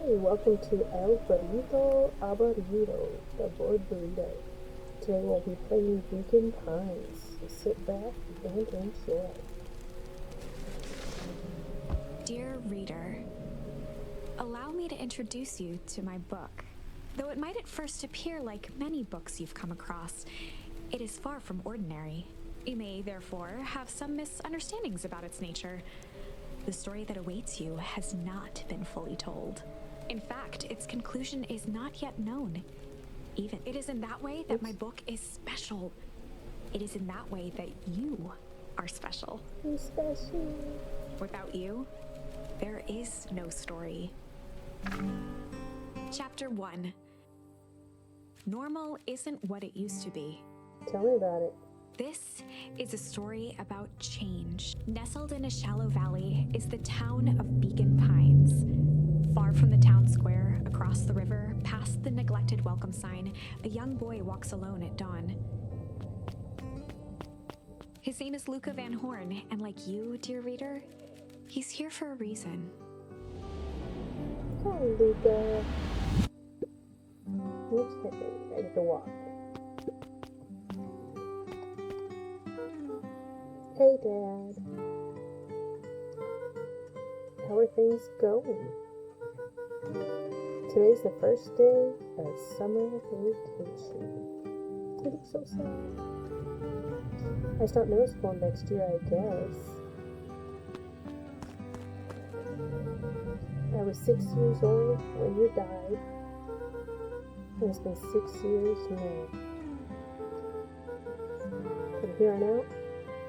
Welcome to El Burrito Aburrido, the bored burrito. Today we'll be playing Vegan Pines. So sit back and enjoy. Dear reader, allow me to introduce you to my book. Though it might at first appear like many books you've come across, it is far from ordinary. You may, therefore, have some misunderstandings about its nature. The story that awaits you has not been fully told. In fact, its conclusion is not yet known. It is in that way that my book is special. It is in that way that you are special. I'm special. Without you, there is no story. Chapter 1. Normal isn't what it used to be. Tell me about it. This is a story about change. Nestled in a shallow valley is the town of Beacon Pines. Far from the town square, across the river, past the neglected welcome sign, a young boy walks alone at dawn. His name is Luca Van Horn, and like you, dear reader, he's here for a reason. Hi, Luca. Okay, ready to walk. Hey, Dad. How are things going? Today's the first day of summer vacation. You look so sad. I start middle school next year, I guess. I was 6 years old when you died, and it's been 6 years now. From here on out,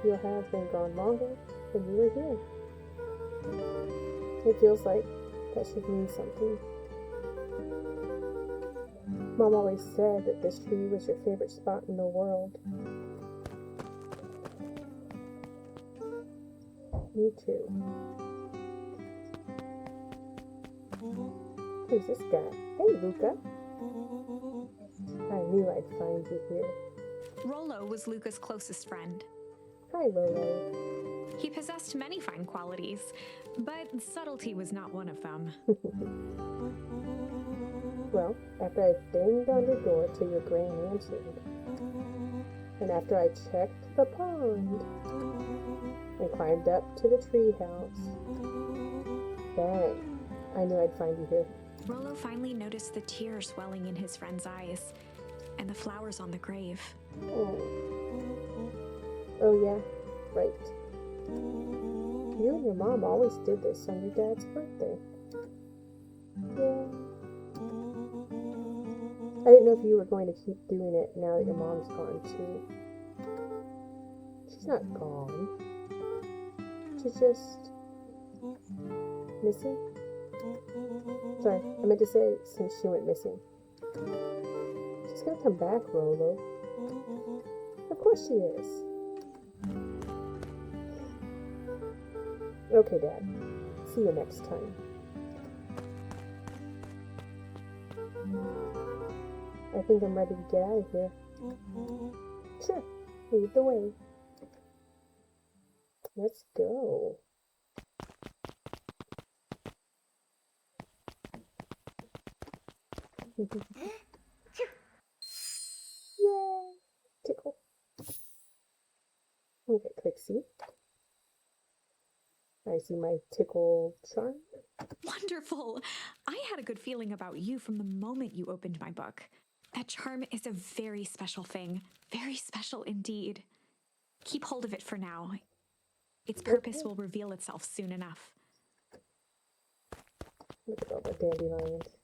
you'll have been gone longer than you were here. It feels like that should mean something. Mom always said that this tree was your favorite spot in the world. Me too. Who's this guy? Hey, Luca. I knew I'd find you here. Rollo was Luca's closest friend. Hi, Lolo. He possessed many fine qualities, but subtlety was not one of them. Well, after I banged on your door till your gran answered, and after I checked the pond and climbed up to the treehouse, then I knew I'd find you here. Rollo finally noticed the tears welling in his friend's eyes and the flowers on the grave. Oh yeah, right. You and your mom always did this on your dad's birthday. Yeah. I didn't know if you were going to keep doing it now that your mom's gone too. She's not gone. She's just missing. Sorry, I meant to say since she went missing. She's gonna come back, Rolo. Of course she is. Okay, Dad. See you next time. I think I'm ready to get out of here. Sure, lead the way. Let's go. Yay! Tickle. Okay, click see. I see my tickle charm. Wonderful! I had a good feeling about you from the moment you opened my book. That charm is a very special thing. Very special indeed. Keep hold of it for now. Its purpose will reveal itself soon enough. Look at all the dandelions.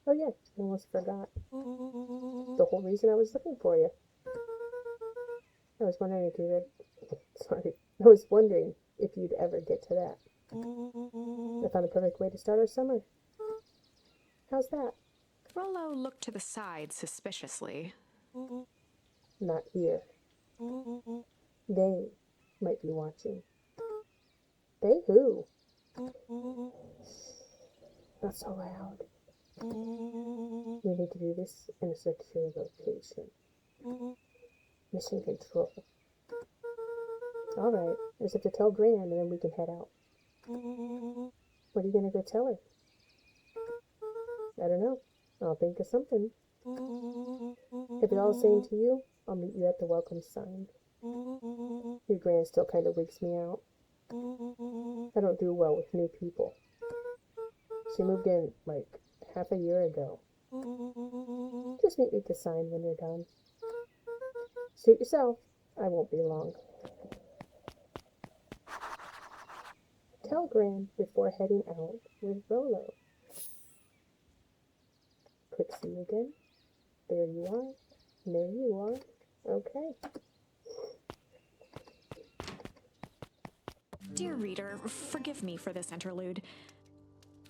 Oh yeah, I almost forgot. The whole reason I was looking for you. I was wondering if you I was wondering if you'd ever get to that. I found the perfect way to start our summer. How's that? Rollo looked to the side suspiciously. Not here. They might be watching. They who? Not so loud. We need to do this in a secure location. Mission control. Alright. just have to tell Gran and then we can head out. What are you gonna go tell her? I don't know. I'll think of something. If it's all the same to you, I'll meet you at the welcome sign. Your Gran still kind of wigs me out. I don't do well with new people. She moved in like half a year ago. Just meet me at the sign when you're done. Suit yourself. I won't be long. Tell Gran before heading out with Rolo. Quick see you again. There you are. There you are. Okay. Dear reader, forgive me for this interlude.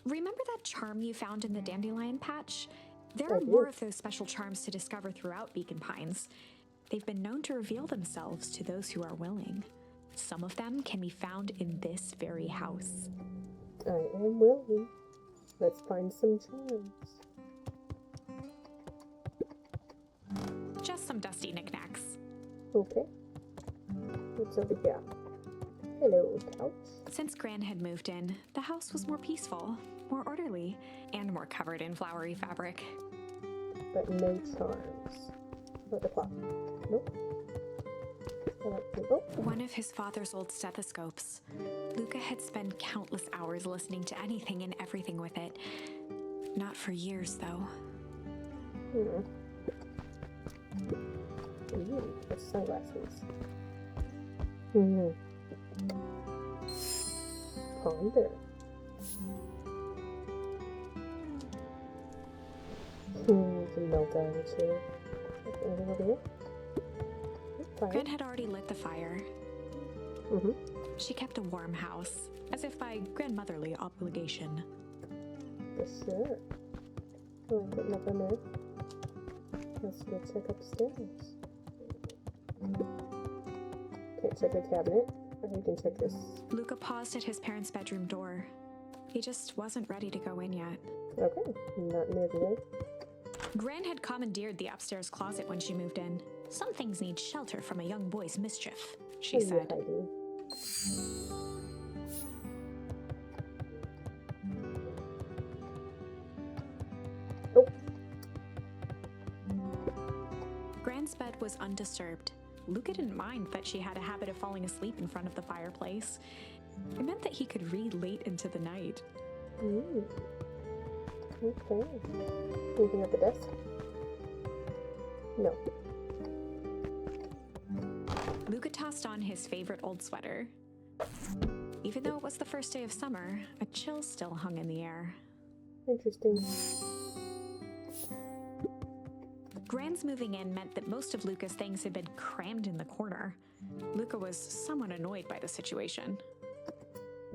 Remember that charm you found in the dandelion patch? There are more of those special charms to discover throughout Beacon Pines. They've been known to reveal themselves to those who are willing. Some of them can be found in this very house. I am willing. Let's find some charms. Just some dusty knickknacks. Okay. What's over here? Hello, couch. Since Gran had moved in, the house was more peaceful, more orderly, and more covered in flowery fabric. But no charms. About the clock. Nope. One of his father's old stethoscopes. Luca had spent countless hours listening to anything and everything with it. Not for years, though. Ooh, the sunglasses. Ponder. Some melt down the chair. Anything over here? Gran had already lit the fire. She kept a warm house, as if by grandmotherly obligation. For sure. Oh, put nothing there. Let's go check upstairs. Can't check the cabinet. Or you can check this. Luca paused at his parents' bedroom door. He just wasn't ready to go in yet. Okay, not near today. Gran had commandeered the upstairs closet when she moved in. Some things need shelter from a young boy's mischief, she said. Gran's bed was undisturbed. Luca didn't mind that she had a habit of falling asleep in front of the fireplace. It meant that he could read late into the night. Okay. Anything at the desk? No. Luca tossed on his favorite old sweater. Even though it was the first day of summer, a chill still hung in the air. Interesting. Gran's moving in meant that most of Luca's things had been crammed in the corner. Luca was somewhat annoyed by the situation.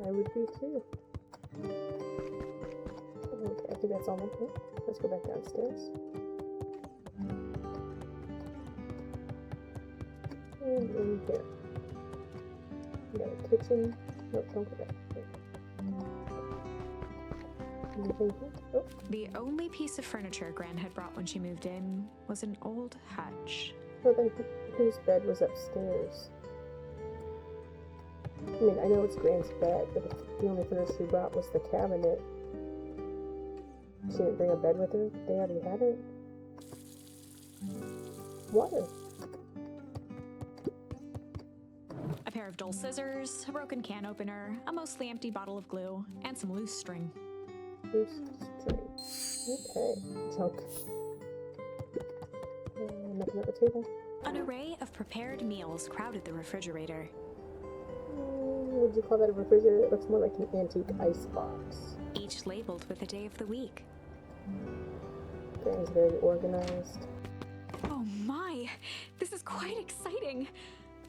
I would be too. Okay, I think that's all. Let's go back downstairs. And in here. We got a kitchen. Nope, don't go back. Anything here? Oh. The only piece of furniture Gran had brought when she moved in was an old hutch. Well, then whose bed was upstairs? I mean, I know it's Gran's bed, but if the only furniture she brought was the cabinet. She didn't bring a bed with her? They already had it? Water. A pair of dull scissors, a broken can opener, a mostly empty bottle of glue, and some loose string. Loose string. Okay. Junk. Nothing at the table. An array of prepared meals crowded the refrigerator. Would you call that a refrigerator? It looks more like an antique icebox. Each labeled with the day of the week. Gran's very organized. Oh my! This is quite exciting!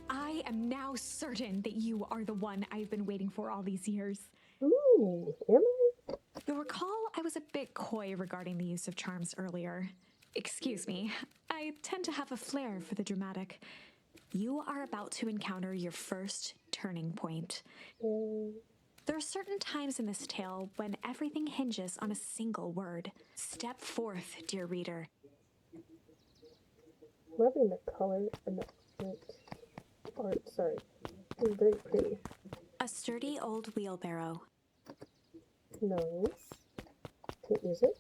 I am now certain that you are the one I've been waiting for all these years. Ooh, am I? You'll recall I was a bit coy regarding the use of charms earlier. Excuse me, I tend to have a flair for the dramatic. You are about to encounter your first turning point. There are certain times in this tale when everything hinges on a single word. Step forth, dear reader. Loving the color and the art. Sorry. It's very pretty. A sturdy old wheelbarrow. Nice. Can't use it.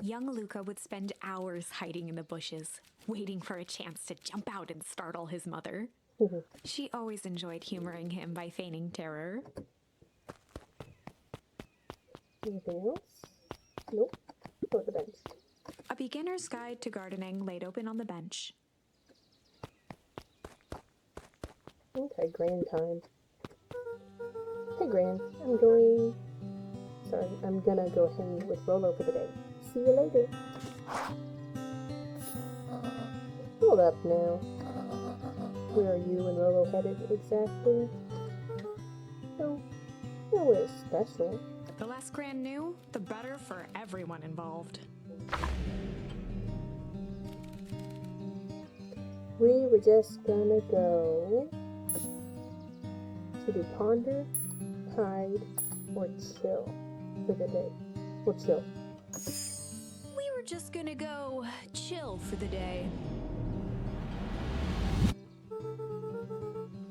Young Luca would spend hours hiding in the bushes, waiting for a chance to jump out and startle his mother. She always enjoyed humoring him by feigning terror. Anything else? Nope. Go to the bench. A beginner's guide to gardening laid open on the bench. Okay, Gran time. Hey, Gran. I'm gonna go hang with Rolo for the day. See you later. Hold up now. Where are you and Rolo headed exactly? No, nowhere special. The less Gran knew, the better for everyone involved. We were just gonna go to do ponder, hide, or chill for the day. We'll chill. We were just gonna go chill for the day.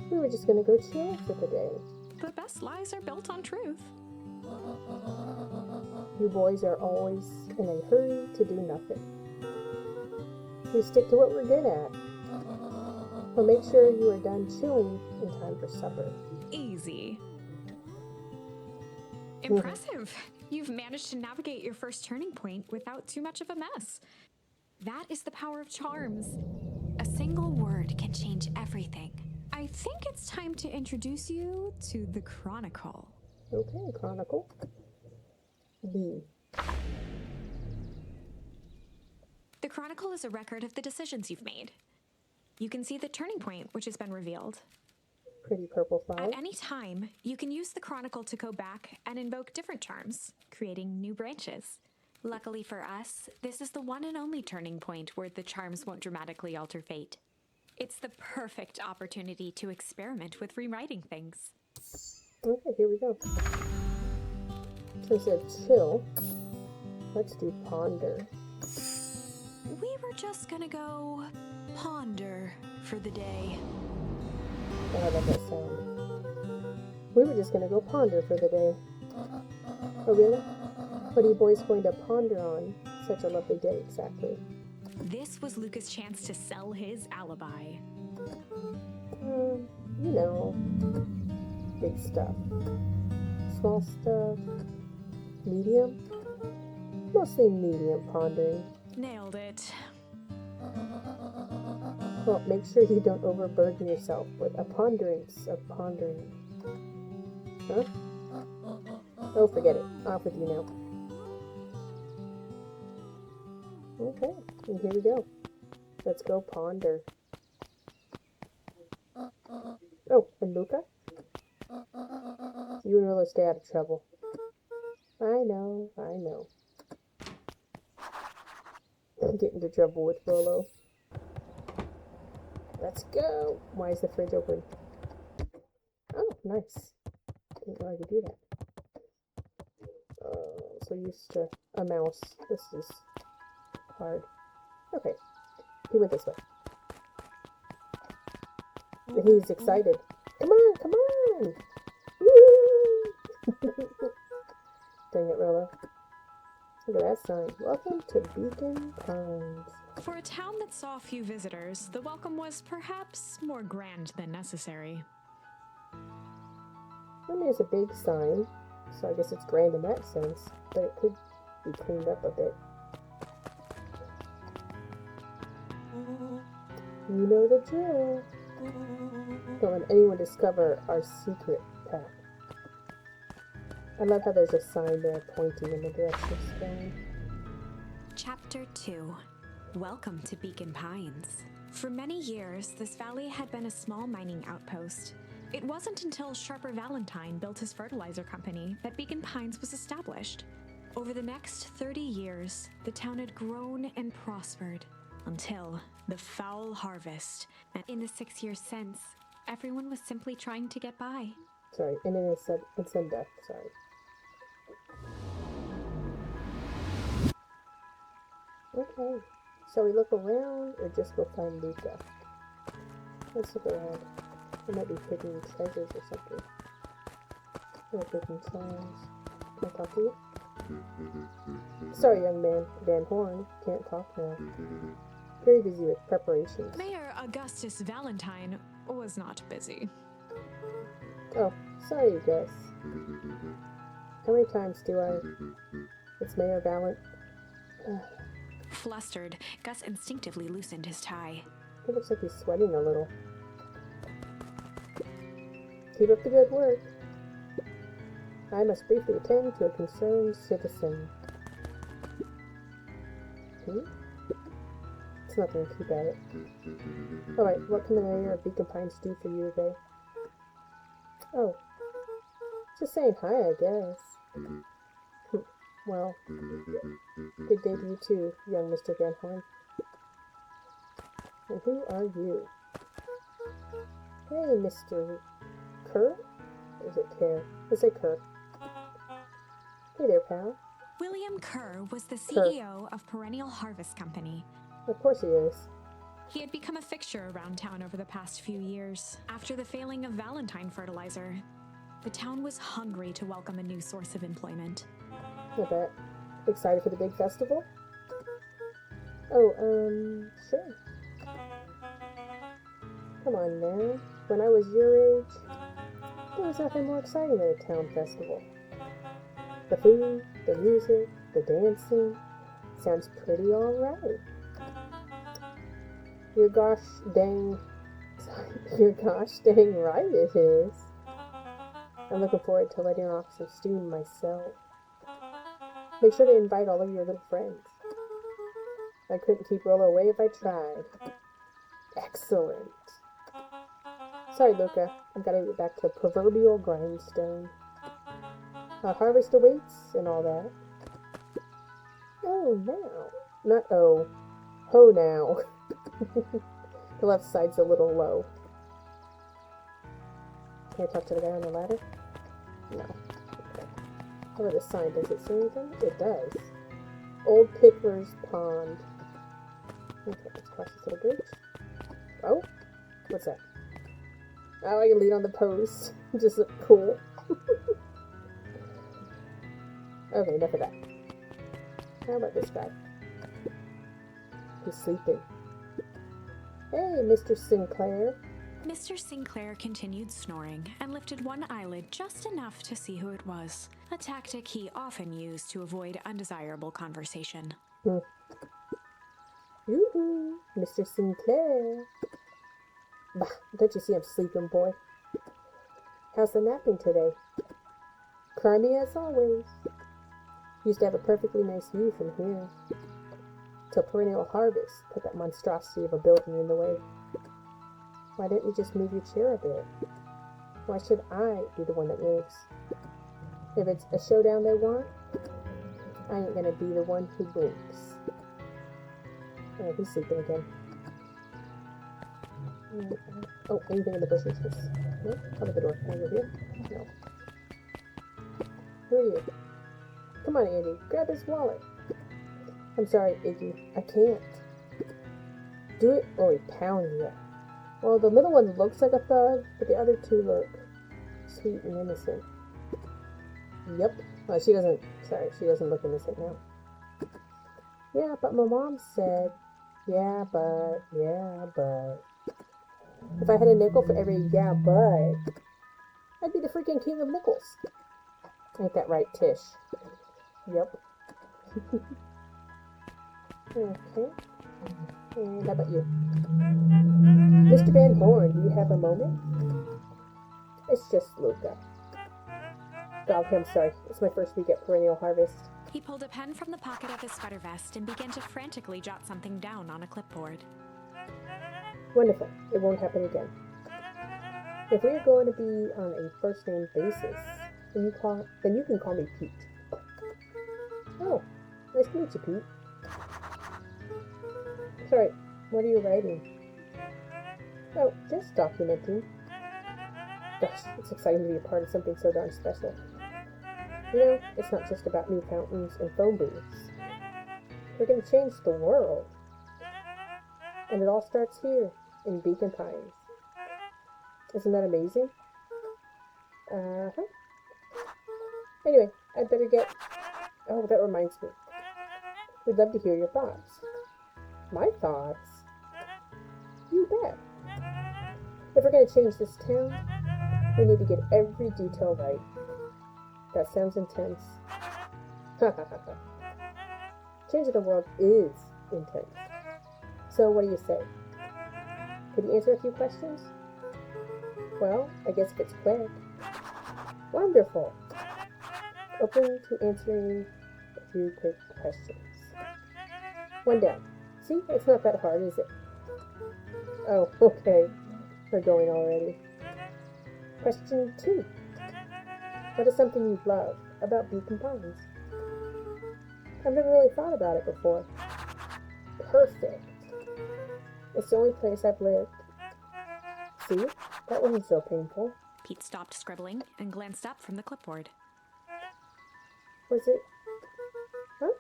We were just gonna go chill for the day. The best lies are built on truth. You boys are always in a hurry to do nothing. We stick to what we're good at. But make sure you are done chilling in time for supper. Easy. Impressive. You've managed to navigate your first turning point without too much of a mess. That is the power of charms. A single word can change everything. I think it's time to introduce you to the Chronicle. Okay, Chronicle. B. The Chronicle is a record of the decisions you've made. You can see the turning point which has been revealed. Pretty purple file. At any time, you can use the Chronicle to go back and invoke different charms, creating new branches. Luckily for us, this is the one and only turning point where the charms won't dramatically alter fate. It's the perfect opportunity to experiment with rewriting things. Okay, here we go. So instead of chill, let's do ponder. We were just gonna go ponder for the day. Oh, how does that sound? We were just gonna go ponder for the day. Oh, really? What are you boys going to ponder on such a lovely day exactly? This was Luca's chance to sell his alibi. You know, big stuff. Small stuff. Medium? Mostly medium pondering. Nailed it. Well, make sure you don't overburden yourself with a ponderance of pondering. Huh? Oh, forget it. Off with you now. Okay, and here we go. Let's go ponder. Oh, and Luca? You and Rolo stay out of trouble. I know. Get into trouble with Rolo. Let's go. Why is the fridge open? Oh, nice. Didn't know I could do that. So used to a mouse. This is hard. Okay. He went this way. He's excited. Come on! Woo! Dang it, Rolo. Look at that sign. Welcome to Beacon Pines. For a town that saw few visitors, the welcome was perhaps more grand than necessary. I mean, it's a big sign, so I guess it's grand in that sense, but it could be cleaned up a bit. You know the drill. Don't let anyone discover our secret path. I love how there's a sign there pointing in the direction it's going. Chapter 2. Welcome to Beacon Pines. For many years, this valley had been a small mining outpost. It wasn't until Sharper Valentine built his fertilizer company that Beacon Pines was established. Over the next 30 years, the town had grown and prospered until the foul harvest. And in the 6 years since, everyone was simply trying to get by. Sorry, and then it's in death, sorry. Okay, shall we look around or just go find Luca? Let's look around. There might be hidden treasures or something. Or hidden songs. Can I talk to you? Sorry, young man. Van Horn. Can't talk now. Very busy with preparations. Mayor Augustus Valentine was not busy. Oh, sorry, Gus. How many times do I... It's Mayor Valent. Flustered, Gus instinctively loosened his tie. It looks like he's sweating a little. Keep up the good work. I must briefly attend to a concerned citizen. It's nothing, keep at it. Alright, what can the mayor of Beacon Pines do for you today? Oh, just saying hi, I guess. Well, good day to you too, young Mr. Van Horn. And who are you? Hey, Mr. Kerr? Or is it Kerr? Let's say Kerr. Hey there, pal. William Kerr was the CEO of Perennial Harvest Company. Of course he is. He had become a fixture around town over the past few years. After the failing of Valentine fertilizer, the town was hungry to welcome a new source of employment. I bet. Excited for the big festival? Oh, sure. Come on now. When I was your age, there was nothing more exciting than a town festival. The food, the music, the dancing, sounds pretty alright. You're gosh dang right it is. I'm looking forward to letting off some steam myself. Make sure to invite all of your little friends. I couldn't keep Rolo away if I tried. Excellent. Sorry, Luca. I've got to get back to proverbial grindstone. Harvest awaits and all that. Oh, now. Not oh. Ho now. The left side's a little low. Can I talk to the guy on the ladder? No. Okay. How about this sign? Does it say anything? It does. Old Pickler's Pond. Okay, let's cross this little bridge. Oh? What's that? Oh, I can lean on the post. Just look cool. Okay, enough of that. How about this guy? He's sleeping. Hey, Mr. Sinclair. Mr. Sinclair continued snoring and lifted one eyelid just enough to see who it was, a tactic he often used to avoid undesirable conversation. Yoo-hoo, Mr. Sinclair. Bah, don't you see I'm sleeping, boy? How's the napping today? Crimey as always. Used to have a perfectly nice view from here. Till Perennial Harvest put that monstrosity of a building in the way. Why didn't you just move your chair a bit? Why should I be the one that moves? If it's a showdown they want, I ain't gonna be the one who blinks. Oh, he's sleeping again. Oh, anything in the bushes? No? Cover the door. Can I go here? No. Who are you? Come on, Andy. Grab his wallet. I'm sorry, Iggy. I can't. Do it or we pound you. Well, the middle one looks like a thug, but the other two look sweet and innocent. Yep. Well, she doesn't look innocent now. Yeah, but my mom said, yeah, but. If I had a nickel for every yeah, but, I'd be the freaking king of nickels. Ain't that right, Tish? Yep. Okay. And how about you? Mr. Van Horn, do you have a moment? It's just Luca. Oh, I'm sorry. It's my first week at Perennial Harvest. He pulled a pen from the pocket of his sweater vest and began to frantically jot something down on a clipboard. Wonderful. It won't happen again. If we are going to be on a first-name basis, then you can call me Pete. Oh, nice to meet you, Pete. Sorry, what are you writing? Oh, just documenting. Gosh, it's exciting to be a part of something so darn special. You know, it's not just about new fountains and phone booths. We're going to change the world. And it all starts here, in Beacon Pines. Isn't that amazing? Uh-huh. Anyway, I'd better get... Oh, that reminds me. We'd love to hear your thoughts. My thoughts? You bet. If we're going to change this town, we need to get every detail right. That sounds intense. Ha ha ha ha. Changing the world is intense. So what do you say? Could you answer a few questions? Well, I guess if it's quick. Wonderful. Open to answering a few quick questions. One down. See, it's not that hard, is it? Oh, okay. We're going already. Question 2. What is something you love about Beacon Pines? I've never really thought about it before. Perfect. It's the only place I've lived. See? That wasn't so painful. Pete stopped scribbling and glanced up from the clipboard. Was it? Huh?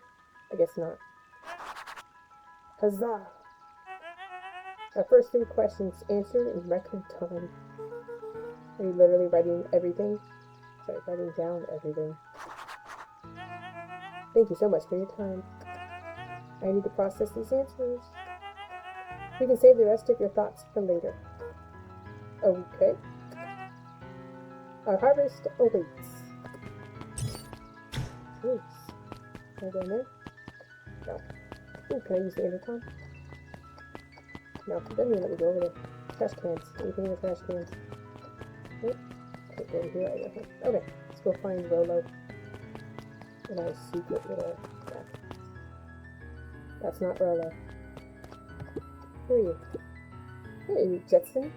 I guess not. Huzzah! Our first 3 questions answered in record time. Are you literally writing everything? Sorry, writing down everything. Thank you so much for your time. I need to process these answers. We can save the rest of your thoughts for later. Okay. Our harvest awaits. Jeez. Can I go in there? No. Ooh, can I use the intercom? No, it doesn't even let me go over there. Trash cans. Anything in the trash cans? Nope. Can't go over here either. Okay, let's go find Rolo. And our secret little... Yeah. That's not Rolo. Who are you? Hey, Jetson.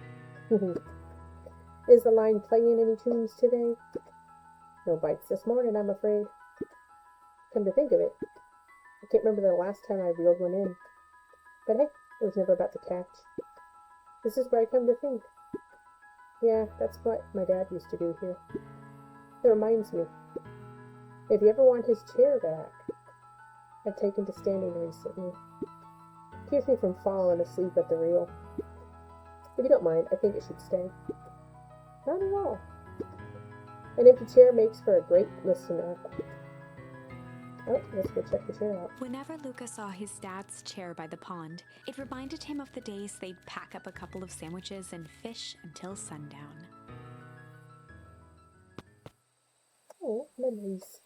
Is the line playing any tunes today? No bites this morning, I'm afraid. Come to think of it, I can't remember the last time I reeled one in. But hey, it was never about the catch. This is where I come to think. Yeah, that's what my dad used to do here. It reminds me, if you ever want his chair back, I've taken to standing recently. Keeps me from falling asleep at the reel. If you don't mind, I think it should stay. Not at all. An empty chair makes for a great listener. Oh, let's go check the chair out. Whenever Luca saw his dad's chair by the pond, it reminded him of the days they'd pack up a couple of sandwiches and fish until sundown. Oh, memories.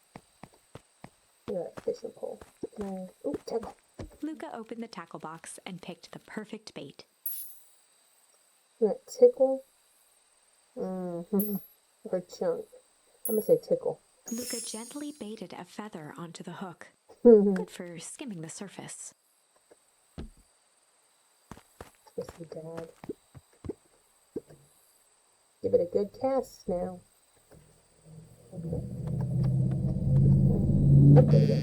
Alright, fishing pole. Oh, tackle. Luca opened the tackle box and picked the perfect bait. Alright, tickle. Or chunk. I'm gonna say tickle. Luca gently baited a feather onto the hook. Good for skimming the surface. Yes, you dad. Give it a good cast now. Okay. Up there we go.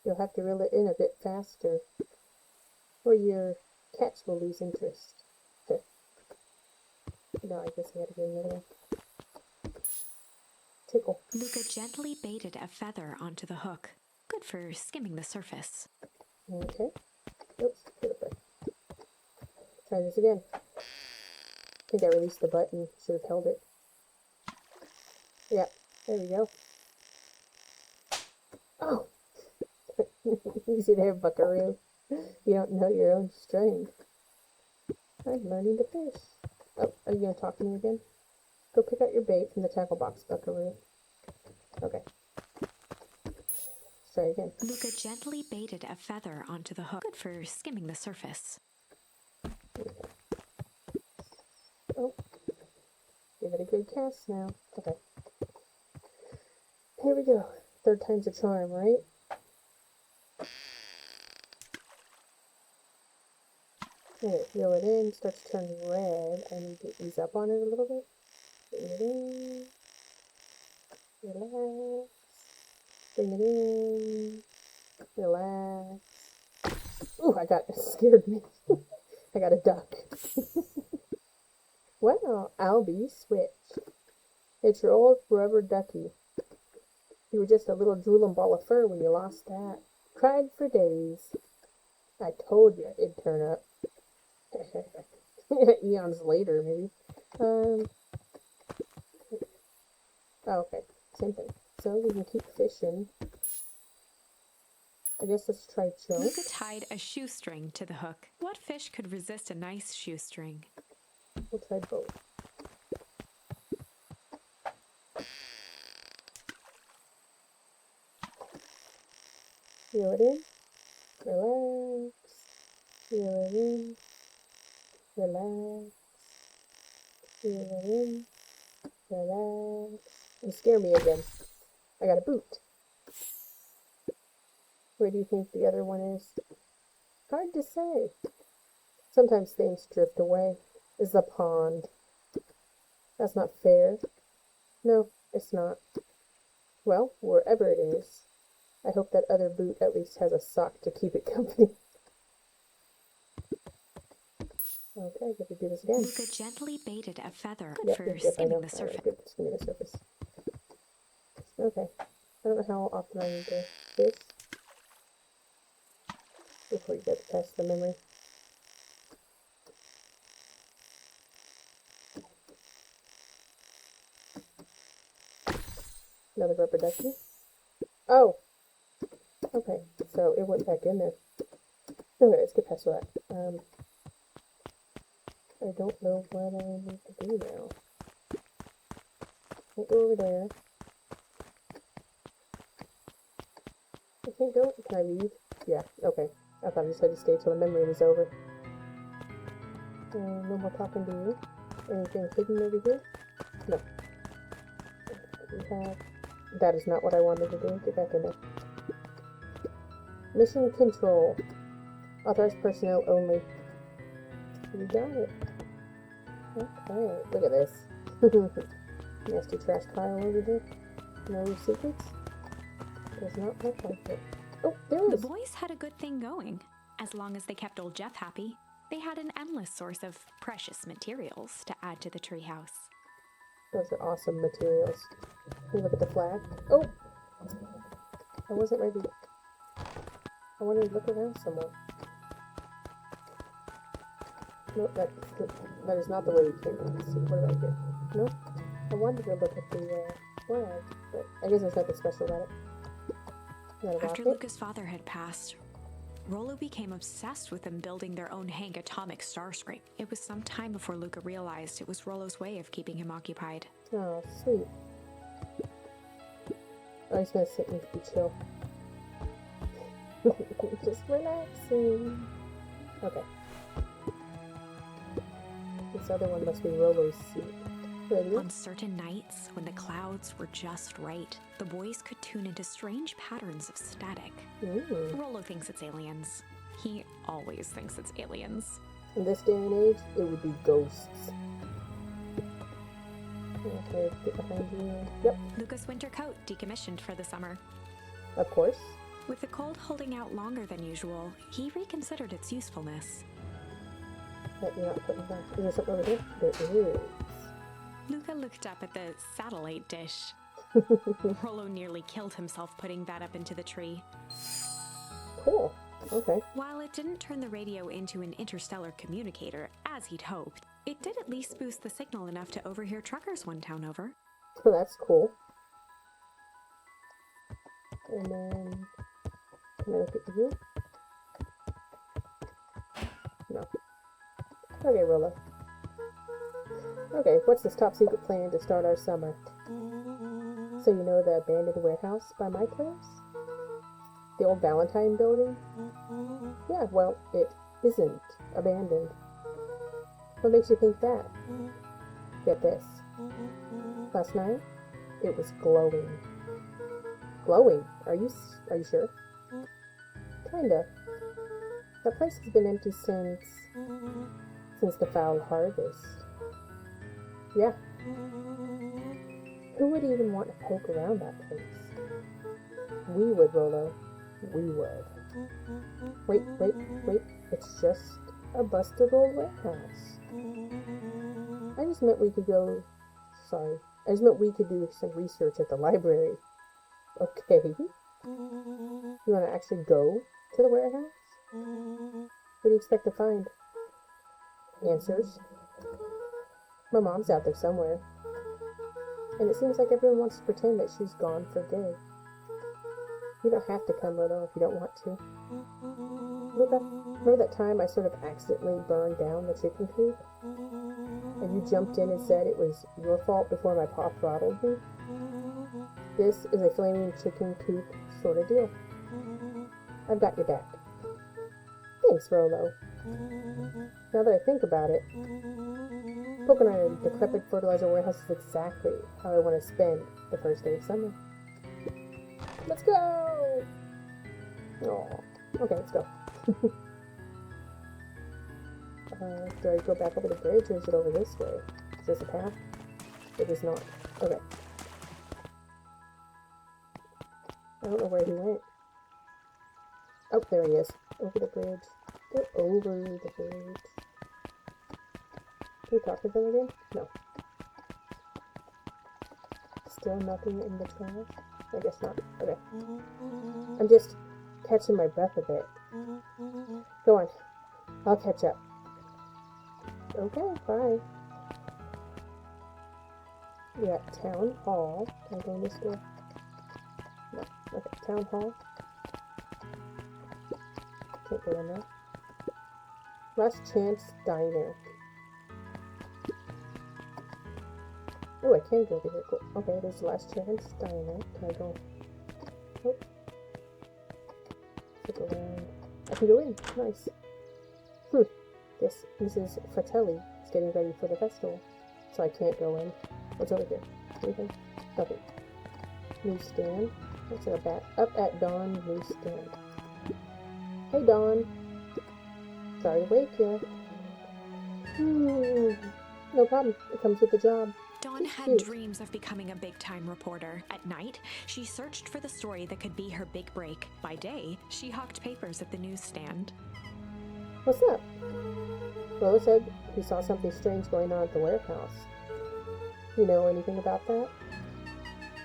You'll have to reel it in a bit faster, or your catch will lose interest. Okay. No, I guess I gotta go the other way. Tickle. Luca gently baited a feather onto the hook. Good for skimming the surface. Okay. Oops, perfect. Try this again. I think I released the button. Should have held it. Yeah, there we go. Oh! Easy there, buckaroo. You don't know your own strength. I'm learning to fish. Oh, are you going to talk to me again? Go pick out your bait from the tackle box, buckaroo. Okay. Let's try again. Luca gently baited a feather onto the hook. Good for skimming the surface. Oh. Give it a good cast now. Okay. Here we go. 3rd time's a charm, right? Alright, reel it in, starts turning red. I need to ease up on it a little bit. Bring it in. Relax. Bring it in. Relax. Ooh, it scared me. I got a duck. Well, Albie, switch. It's your old rubber ducky. You were just a little drooling ball of fur when you lost that. Cried for days. I told you it'd turn up. Eons later, maybe. Oh, okay. Same thing. So we can keep fishing. I guess let's try jump. Luca tied a shoestring to the hook. What fish could resist a nice shoestring? We'll try both. Reel it in. Relax. Reel it in. Relax. Reel it in. Relax. You scare me again. I got a boot. Where do you think the other one is? Hard to say. Sometimes things drift away. Is the pond. That's not fair. No, it's not. Well, wherever it is, I hope that other boot at least has a sock to keep it company. Okay, get to do this again. Luca gently baited a feather Yep, for yep, I skimming know. the surface. Good, skimming the surface. Okay. I don't know how often I need to fish before you get past the memory. Another rubber ducky. Oh! Okay, so it went back in there. Okay, let's get past that. I don't know what I need to do now. Can't go over there. I can't go. Can I leave? Yeah, okay. I thought I just had to stay till the memory was over. No more talking to you. Anything hidden over here? No. We have... That is not what I wanted to do. Get back in there. Mission control. Authorized personnel only. You got it. Okay, look at this. Nasty trash pile over there. No secrets? Does not look like it. Oh, there it is. The boys had a good thing going. As long as they kept old Jeff happy, they had an endless source of precious materials to add to the treehouse. Those are awesome materials. Can you look at the flag? Oh! I wasn't ready. I wanted to look around somewhere. Nope, that is not the way we came. Let's see, what did I do? Nope. I wanted to look at the flag, but I guess there's nothing special about it. Not a After rocket. Luca's father had passed, Rollo became obsessed with them building their own Hank atomic star scrape. It was some time before Luca realized it was Rollo's way of keeping him occupied. Oh, sweet. Oh, he's gonna sit and be chill. Just relaxing. Okay. This other one must be Rollo's seat. Ready? On certain nights, when the clouds were just right, the boys could tune into strange patterns of static. Rollo thinks it's aliens. He always thinks it's aliens. In this day and age, it would be ghosts. Okay, get behind you. Yep, Luca's winter coat decommissioned for the summer. of course. With the cold holding out longer than usual, he reconsidered its usefulness. But you're not putting back. Is there something over here? There is. Luca looked up at the satellite dish. Rollo nearly killed himself putting that up into the tree. Cool. Okay. While it didn't turn the radio into an interstellar communicator, as he'd hoped, it did at least boost the signal enough to overhear truckers one town over. So that's cool. And then... Can I look at you? No. Okay, Rollo. Okay, what's this top secret plan to start our summer? So you know the abandoned warehouse by my place? The old Valentine building? Yeah, well, it isn't abandoned. What makes you think that? Get this. Last night, it was glowing. Glowing? Are you sure? Kinda. That place has been empty since the foul harvest. Yeah. Who would even want to poke around that place? We would, Rollo. We would. Wait. It's just a busted old warehouse. I just meant we could do some research at the library. Okay. You want to actually go to the warehouse? What do you expect to find? Answers. My mom's out there somewhere. And it seems like everyone wants to pretend that she's gone for good. You don't have to come, Rolo, if you don't want to. Luca, remember that time I sort of accidentally burned down the chicken coop? And you jumped in and said it was your fault before my pa throttled me? This is a flaming chicken coop sort of deal. I've got your back. Thanks, Rolo. Now that I think about it, poking on a decrepit fertilizer warehouse is exactly how I want to spend the first day of summer. Let's go! Oh, okay, let's go. Do I go back over the bridge or is it over this way? Is this a path? It is not. Okay. I don't know where he went. Oh, there he is. Over the bridge. Go over the bridge. Can we talk to them again? No. Still nothing in the trash? I guess not. Okay. I'm just catching my breath a bit. Go on. I'll catch up. Okay, bye. We're at Town Hall. Can I go in this door? No. Okay, Town Hall. Can't go in there. Last Chance Diner. Oh, I can go over here. Cool. Okay, there's the Last Chance Diner. Can I go? Nope. Let's go around. I can go in. Nice. Guess Mrs. Fratelli is getting ready for the festival, so I can't go in. What's over here? Anything? Nothing. Newsstand. Looks like a bat. Up at dawn newsstand. Hey, Dawn. Sorry to wake you. No problem. It comes with the job. Dawn had dreams of becoming a big-time reporter. At night, she searched for the story that could be her big break. By day, she hawked papers at the newsstand. What's up? Rolo said he saw something strange going on at the warehouse. You know anything about that?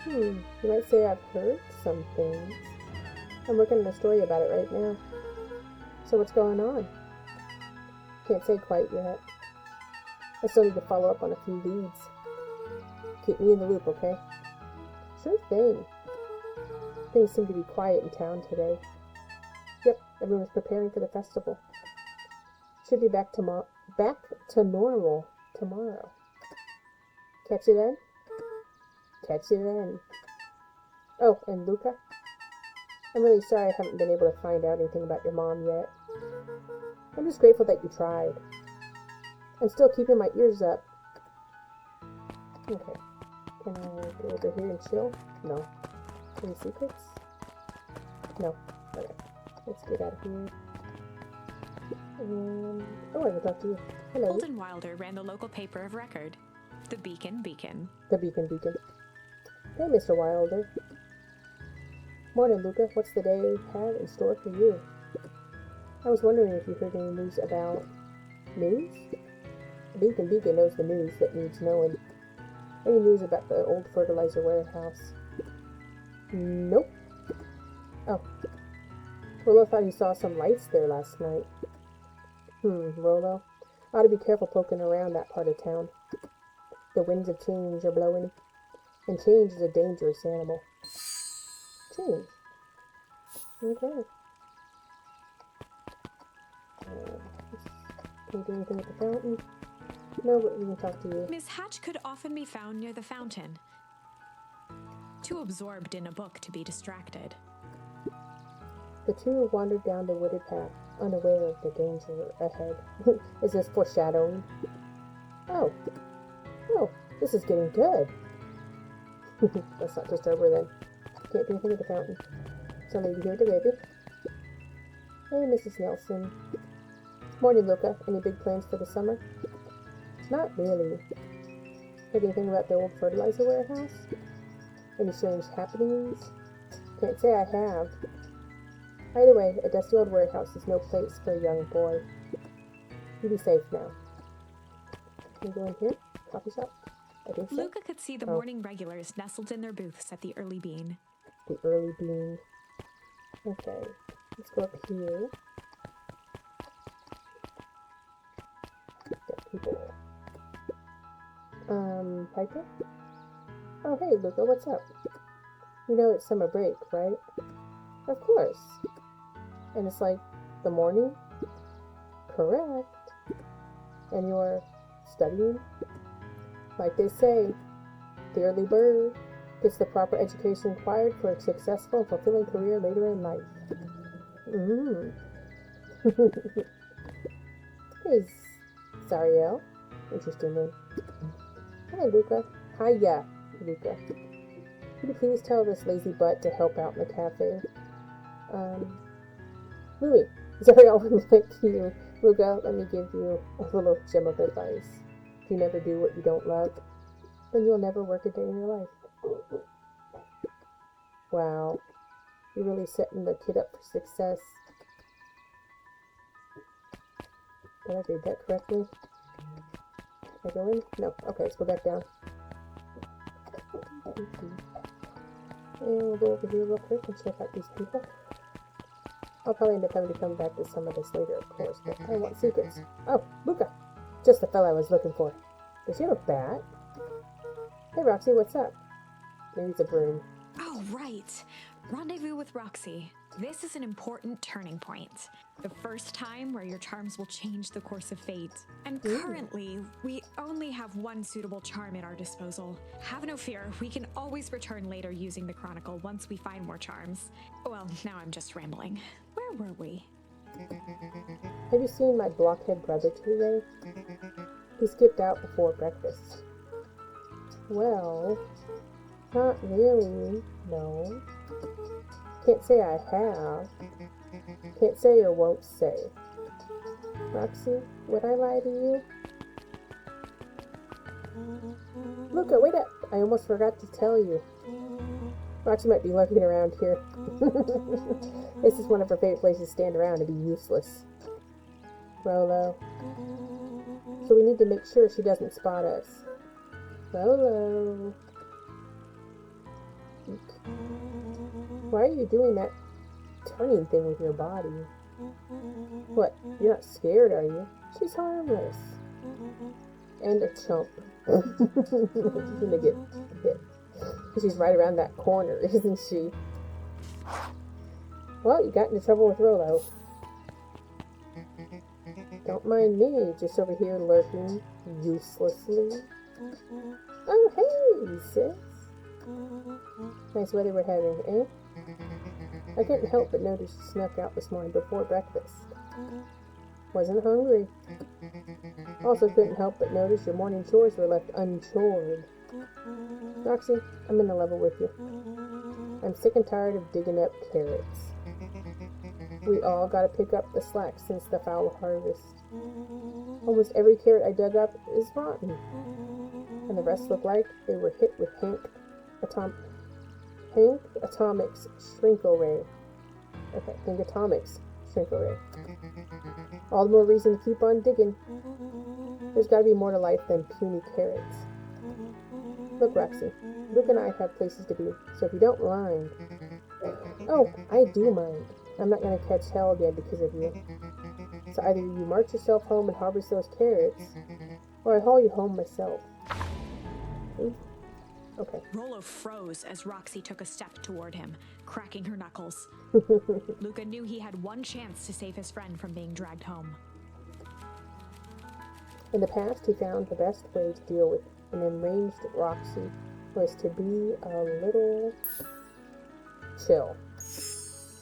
You might say I've heard some things. I'm working on a story about it right now. So what's going on? Can't say quite yet. I still need to follow up on a few leads. Keep me in the loop, okay? Sure thing. Things seem to be quiet in town today. Yep, everyone's preparing for the festival. Should be back to normal tomorrow. Catch you then? Catch you then. Oh, and Luca? I'm really sorry I haven't been able to find out anything about your mom yet. I'm just grateful that you tried. I'm still keeping my ears up. Okay. Can I go over here and chill? No. Any secrets? No. Okay. Let's get out of here. Oh, I will talk to you. Hello. Holden Wilder ran the local paper of record, the Beacon. The Beacon. Hey, Mr. Wilder. Morning, Luca. What's the day have in store for you? I was wondering if you heard any news about... News? The Beacon knows the news that needs knowing. Any news about the old fertilizer warehouse? Nope. Oh. Rolo thought he saw some lights there last night. Rolo. Ought to be careful poking around that part of town. The winds of change are blowing, and change is a dangerous animal. Change. Okay. Can you do anything with the fountain? No, but we can talk to you. Miss Hatch could often be found near the fountain, too absorbed in a book to be distracted. The two wandered down the wooded path, unaware of the danger ahead. Is this foreshadowing? Oh, this is getting good. Let's not disturb her then. Can't do anything with the fountain. So I'll leave you here to baby. Hey, Mrs. Nelson. Morning, Luca. Any big plans for the summer? Not really. Heard anything about the old fertilizer warehouse? Any strange happenings? Can't say I have. Either way, a dusty old warehouse is no place for a young boy. You be safe now. Can you go in here? Coffee shop? I think so. Luca could see the morning regulars nestled in their booths at the Early Bean. The Early Bean. Okay. Let's go up here. people. Piper? Oh, hey, Luca, what's up? You know it's summer break, right? Of course. And it's like the morning? Correct. And you're studying? Like they say, the early bird gets the proper education required for a successful and fulfilling career later in life. Hey, Zariel. Interesting name. Hi, Luca. Hiya, Luca. Could you please tell this lazy butt to help out in the cafe? Louis, Zariel would like you. Luca, let me give you a little gem of advice. If you never do what you don't love, then you'll never work a day in your life. Wow. You're really setting the kid up for success. Did I read that correctly? Can I go in? No. Okay, let's go back down. And we'll go over here real quick and check out these people. I'll probably end up having to come back to some of this later, of course, but I want secrets. Oh, Luca! Just the fella I was looking for. Does he have a bat? Hey, Roxy, what's up? Maybe it's a broom. Oh, right. Rendezvous with Roxy. This is an important turning point. The first time where your charms will change the course of fate. And currently, we only have one suitable charm at our disposal. Have no fear, we can always return later using the Chronicle once we find more charms. Well, now I'm just rambling. Where were we? Have you seen my blockhead brother today? He skipped out before breakfast. Well, not really, no. Can't say I have. Can't say or won't say. Roxy, would I lie to you? Luca, wait up! I almost forgot to tell you. Roxy might be lurking around here. This is one of her favorite places to stand around and be useless. Rolo. So we need to make sure she doesn't spot us. Rolo. Why are you doing that turning thing with your body? What, you're not scared, are you? She's harmless. And a chump. She's gonna get hit. She's right around that corner, isn't she? Well, you got into trouble with Rolo. Don't mind me, just over here lurking uselessly. Oh, hey, sis. Nice weather we're having, eh? I couldn't help but notice you snuck out this morning before breakfast. Wasn't hungry. Also couldn't help but notice your morning chores were left unchored. Roxy, I'm in the level with you. I'm sick and tired of digging up carrots. We all gotta pick up the slack since the foul harvest. Almost every carrot I dug up is rotten. And the rest look like they were hit with Hank Atomic's Shrinkle Ray. Okay, Hank Atomic's Shrinkle Ray. All the more reason to keep on digging. There's gotta be more to life than puny carrots. Look, Roxy, Luke and I have places to be, so if you don't mind... Oh, I do mind. I'm not gonna catch hell again because of you. So either you march yourself home and harvest those carrots, or I haul you home myself. Ooh. Okay. Rolo froze as Roxy took a step toward him, cracking her knuckles. Luca knew he had one chance to save his friend from being dragged home. In the past, he found the best way to deal with an enraged Roxy was to be a little chill.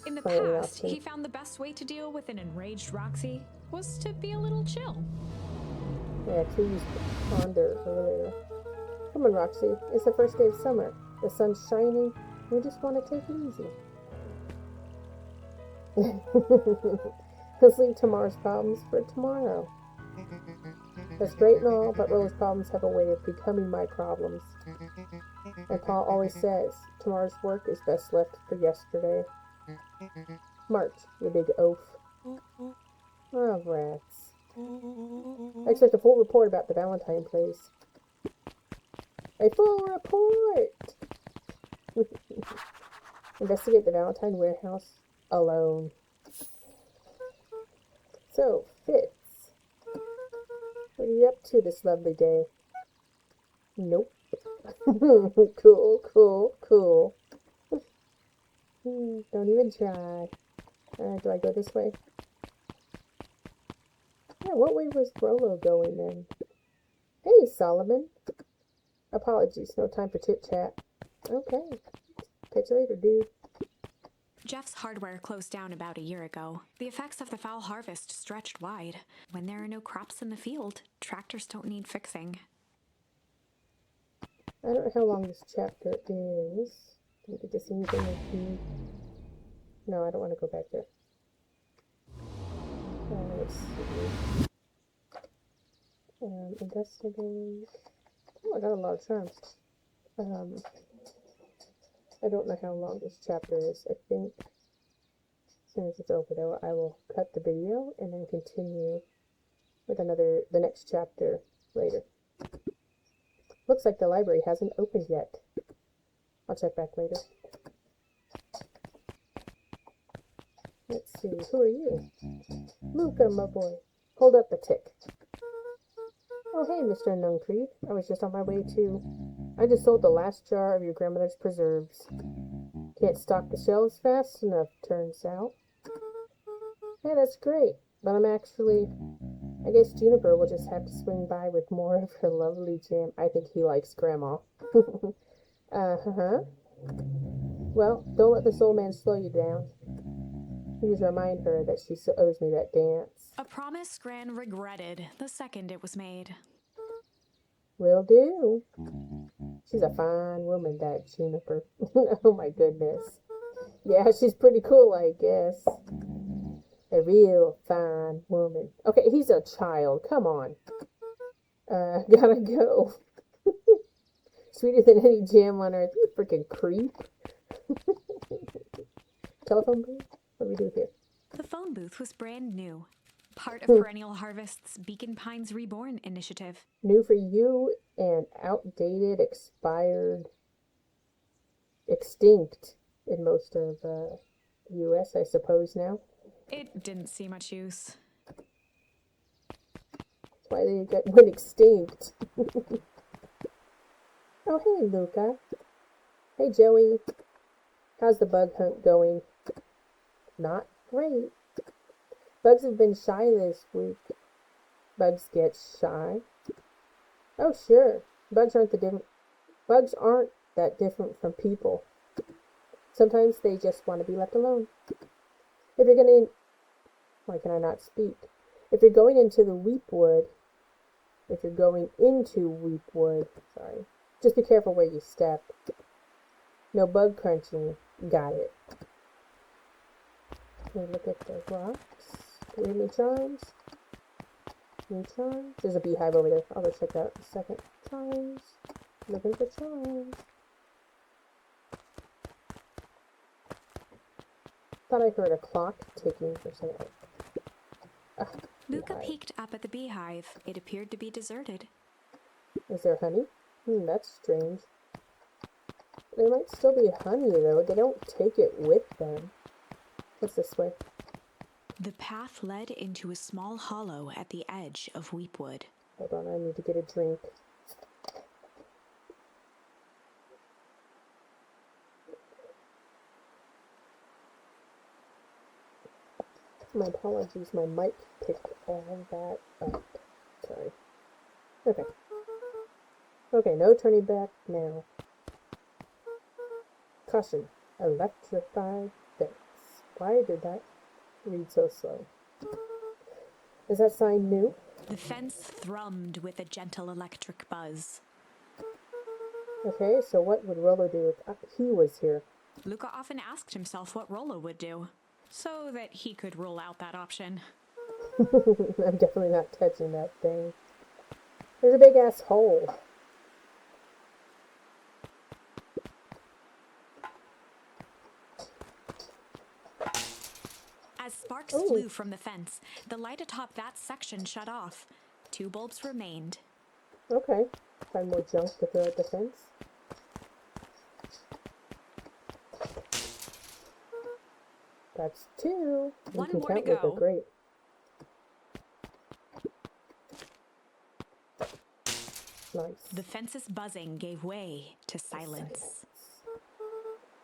In the past, he found the best way to deal with an enraged Roxy was to be a little chill. Yeah, please ponder earlier. Come on, Roxy. It's the first day of summer. The sun's shining. We just want to take it easy. Let's leave tomorrow's problems for tomorrow. That's great and all, but Rolo's problems have a way of becoming my problems. And Paul always says, tomorrow's work is best left for yesterday. March, you big oaf. Oh, rats. I expect a full report about the Valentine place. A full report! Investigate the Valentine warehouse alone. So, Fitz. What are you up to this lovely day? Nope. Cool, cool, cool. Don't even try. Do I go this way? Yeah, what way was Rolo going then? Hey, Solomon. Apologies, no time for chit-chat. Okay. Catch you later, dude. Jeff's hardware closed down about a year ago. The effects of the foul harvest stretched wide. When there are no crops in the field, tractors don't need fixing. I don't know how long this chapter is. Do we get to see anything with the... No, I don't want to go back there. Let's see. Investigate. Oh, I got a lot of charms. I don't know how long this chapter is. I think as soon as it's over, though, I will cut the video and then continue with the next chapter later. Looks like the library hasn't opened yet. I'll check back later. Let's see, who are you? Luca, my boy. Hold up a tick. Oh, hey, Mr. Unknown Creed. I was just on my way to... I just sold the last jar of your grandmother's preserves. Can't stock the shelves fast enough, turns out. Hey, that's great. But I'm actually... I guess Juniper will just have to swing by with more of her lovely jam. I think he likes Grandma. Uh-huh. Well, don't let this old man slow you down. Please remind her that she still owes me that dance. A promise Gran regretted the second it was made. Will do. She's a fine woman, that Juniper. Oh my goodness. Yeah, she's pretty cool, I guess. A real fine woman. Okay, he's a child. Come on. Gotta go. Sweeter than any jam on earth. You freaking creep. Telephone booth? What do we do here? The phone booth was brand new. Part of Perennial Harvest's Beacon Pines Reborn initiative. New for you and outdated, expired, extinct in most of the U.S., I suppose, now. It didn't see much use. That's why they went extinct. Oh, hey, Luca. Hey, Joey. How's the bug hunt going? Not great. Bugs have been shy this week. Bugs get shy. Oh, sure. Bugs aren't that different from people. Sometimes they just want to be left alone. If you're going to... Why can I not speak? If you're going into Weepwood, sorry, just be careful where you step. No bug crunching. Got it. Okay, look at the rocks. Do we have any charms? Any charms? There's a beehive over there. I'll go check that out in a second. Charms. Looking for charms. Thought I heard a clock ticking for something. Luca peeked up at the beehive. It appeared to be deserted. Is there honey? That's strange. There might still be honey, though. They don't take it with them. What's this way? The path led into a small hollow at the edge of Weepwood. Hold on, I need to get a drink. My apologies, my mic picked all that up. Sorry. Okay. Okay, no turning back now. Caution. Electrified fence. Why did that read so slow? Is that sign new? The fence thrummed with a gentle electric buzz. Okay, so what would Rolo do if he was here? Luca often asked himself what Rolo would do, so that he could rule out that option. I'm definitely not touching that thing. There's a big ass hole. As sparks flew from the fence, the light atop that section shut off. 2 bulbs remained. Okay. Find more junk to throw at the fence. That's 2. One can more to count with go. a great. Nice. The fence's buzzing gave way to silence.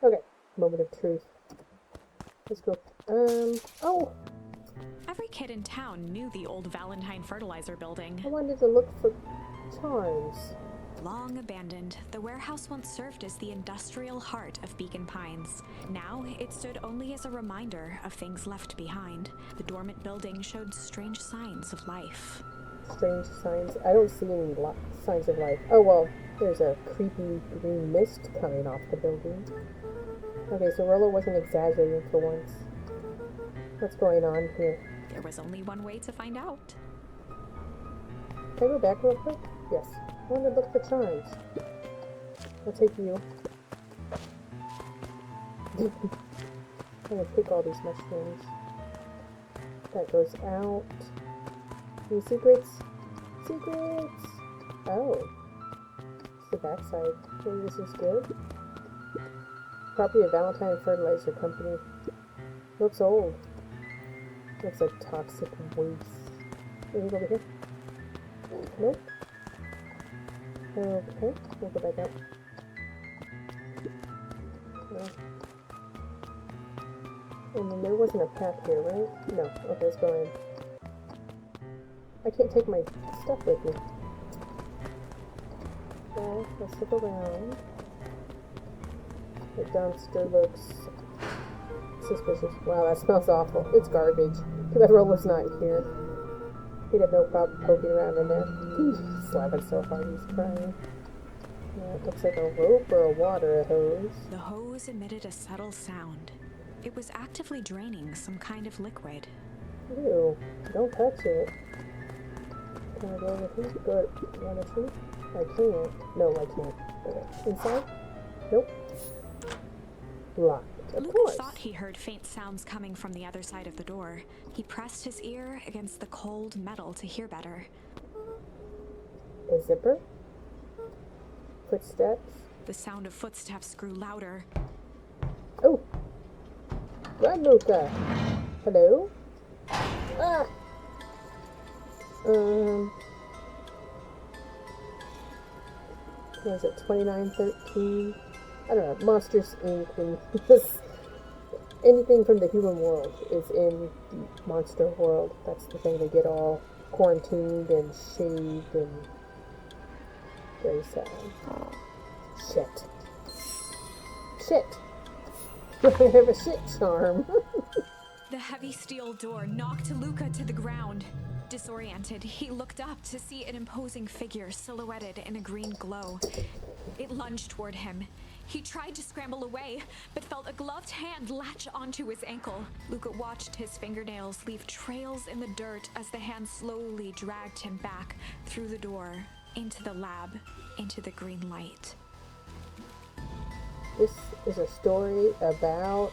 Okay, moment of truth. Let's go. Oh! Every kid in town knew the old Valentine fertilizer building. I wanted to look for charms. Long abandoned, the warehouse once served as the industrial heart of Beacon Pines. Now, it stood only as a reminder of things left behind. The dormant building showed strange signs of life. Strange signs. I don't see any signs of life. Oh, well, there's a creepy green mist coming off the building. Okay, so Rollo wasn't exaggerating for once. What's going on here? There was only one way to find out. Can I go back real quick? Yes. I want to look for charms. I'll take you. I'm gonna pick all these mushrooms. That goes out. Any secrets? Secrets! Oh. It's the backside. Maybe this is good? Property of Valentine Fertilizer Company. Looks old. Looks like toxic waste. Anything over here? Nope. Okay, we'll go back out. No. And then there wasn't a path here, right? No. Okay, let's go in. I can't take my stuff with me. Okay, let's look around. The dumpster looks suspicious. Wow, that smells awful. It's garbage. Too bad Rollo's not here. He'd have no problem poking around in there. He's laughing so hard he's crying. Yeah, it looks like a rope or a water hose. The hose emitted a subtle sound. It was actively draining some kind of liquid. Ew, don't touch it. Can I go over here? Go around the tree? I can't. No, I can't. Okay. Inside? Nope. Locked. Of Luca course. thought he heard faint sounds coming from the other side of the door. He pressed his ear against the cold metal to hear better. A zipper? Footsteps? The sound of footsteps grew louder. Oh! Run, Luca! Hello? Ah! What is it, 2913? I don't know, Monsters Inc. and anything from the human world is in Monster World. That's the thing, they get all quarantined and shaved and very sad. Shit. Shit! I have a shit charm. The heavy steel door knocked Luca to the ground. Disoriented, he looked up to see an imposing figure silhouetted in a green glow. It lunged toward him. He tried to scramble away, but felt a gloved hand latch onto his ankle. Luca watched his fingernails leave trails in the dirt as the hand slowly dragged him back through the door, into the lab, into the green light. This is a story about...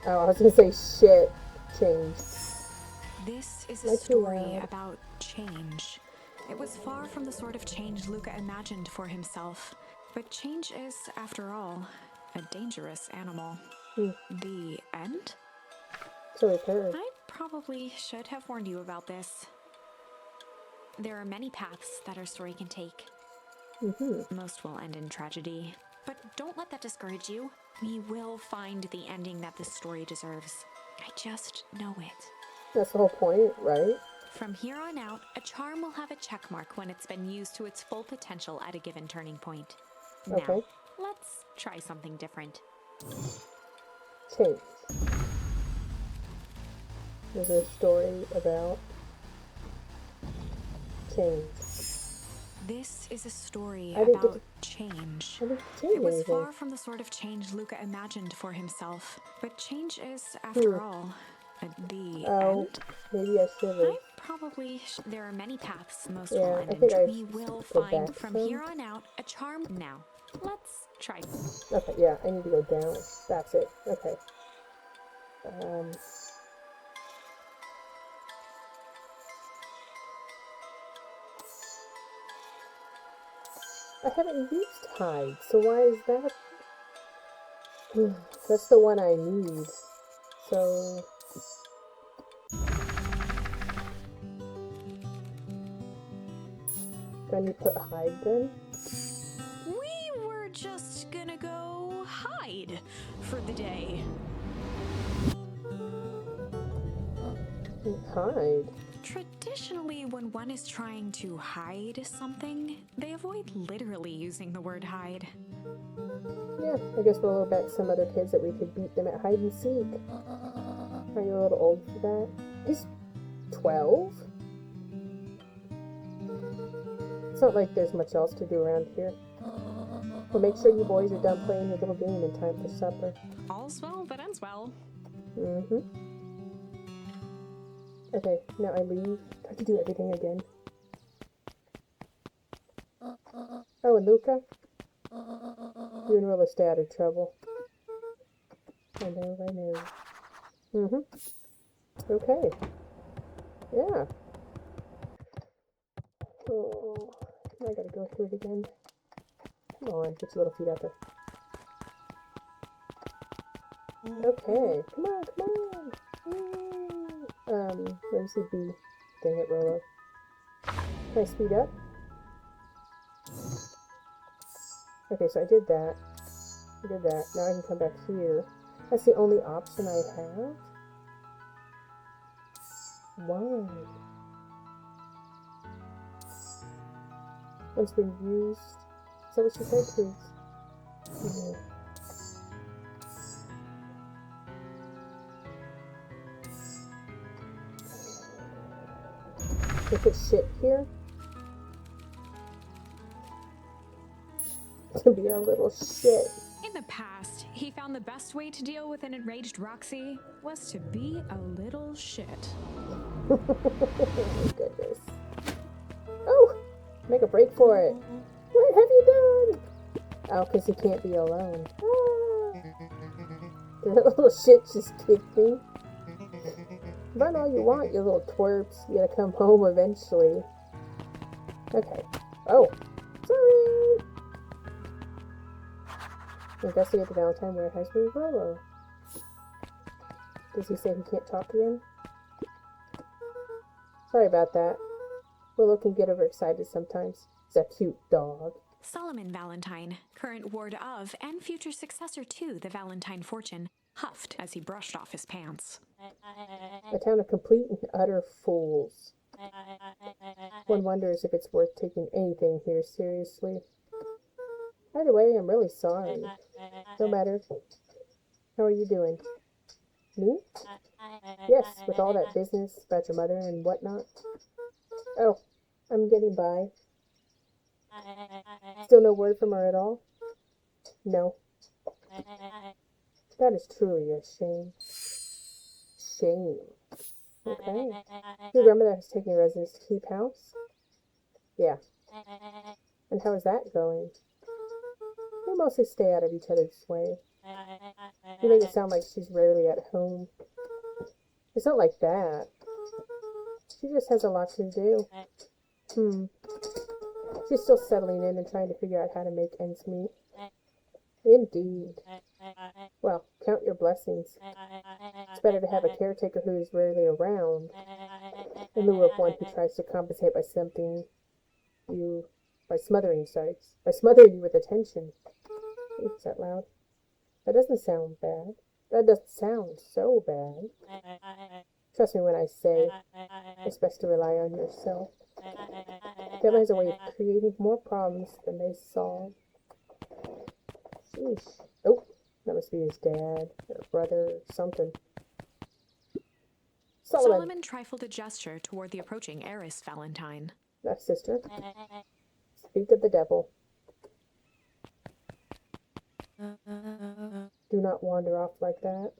Oh, I was gonna say shit. Change. This is a story about change. It was far from the sort of change Luca imagined for himself. But change is, after all, a dangerous animal. The end? So I've heard. I probably should have warned you about this. There are many paths that our story can take. Most will end in tragedy. But don't let that discourage you. We will find the ending that this story deserves. I just know it. That's the whole point, right? From here on out, a charm will have a check mark when it's been used to its full potential at a given turning point. Okay. Now, let's try something different. Change. There's a story about change. This is a story I didn't about get change. I didn't change It was anything. far from the sort of change Luca imagined for himself. But change is, after all, the end. Maybe I should have. I probably there are many paths most Yeah, will I end think in. I We will go find back from some. here on out a charm. Now, let's try. Okay, yeah, I need to go down. That's it. Okay. I haven't used hide, so why is that? That's the one I need. So... Then you put hide then? We were just gonna go hide for the day. Hide? Traditionally, when one is trying to hide something, they avoid literally using the word hide. Yeah, I guess we'll go back some other kids that we could beat them at hide and seek. Are you a little old for that? He's 12? It's not like there's much else to do around here. Well, make sure you boys are done playing your little game in time for supper. All's well that ends well. Mm-hmm. Okay, now I leave. I have to do everything again. Oh, and Luca? You and Rilla stay out of trouble. I know. Mm-hmm. Okay. Yeah. Oh, I gotta go through it again. Come on, get your little feet out there. Okay, come on. Let me see B. Dang it, Rolo. Can I speed up? Okay, so I did that. Now I can come back here. That's the only option I have? Why? Once been used. Is that what she said, please? Yeah. If it's shit here, to be a little shit. In the past, he found the best way to deal with an enraged Roxy was to be a little shit. Oh my goodness. Oh! Make a break for it. What have you done? Oh, because he can't be alone. Ah. That little shit just kicked me. Run all you want, you little twerps. You gotta come home eventually. Okay. Oh. Sorry. Investigate the Valentine warehouse with Rolo. Does he say he can't talk again? Sorry about that. Willow can get overexcited sometimes. He's a cute dog. Solomon Valentine, current ward of and future successor to the Valentine fortune, huffed as he brushed off his pants. A town of complete and utter fools. One wonders if it's worth taking anything here seriously. Either way, I'm really sorry. No matter. How are you doing? Me? Yes, with all that business about your mother and whatnot. Oh, I'm getting by. Still no word from her at all? No. That is truly a shame. Shame. Okay. Your grandmother has taken residence to keep house? Yeah. And how is that going? We mostly stay out of each other's way. You make it sound like she's rarely at home. It's not like that. She just has a lot to do. She's still settling in and trying to figure out how to make ends meet. Indeed. Well, count your blessings. It's better to have a caretaker who is rarely around in lieu of one who tries to compensate by smothering you with attention. Oops, that loud. That doesn't sound bad. That doesn't sound so bad. Trust me when I say it's best to rely on yourself. Family has a way of creating more problems than they solve. Sheesh. Oh, that must be his dad, or brother, or something. Solomon trifled a gesture toward the approaching heiress Valentine. That's sister. Speak of the devil. Do not wander off like that.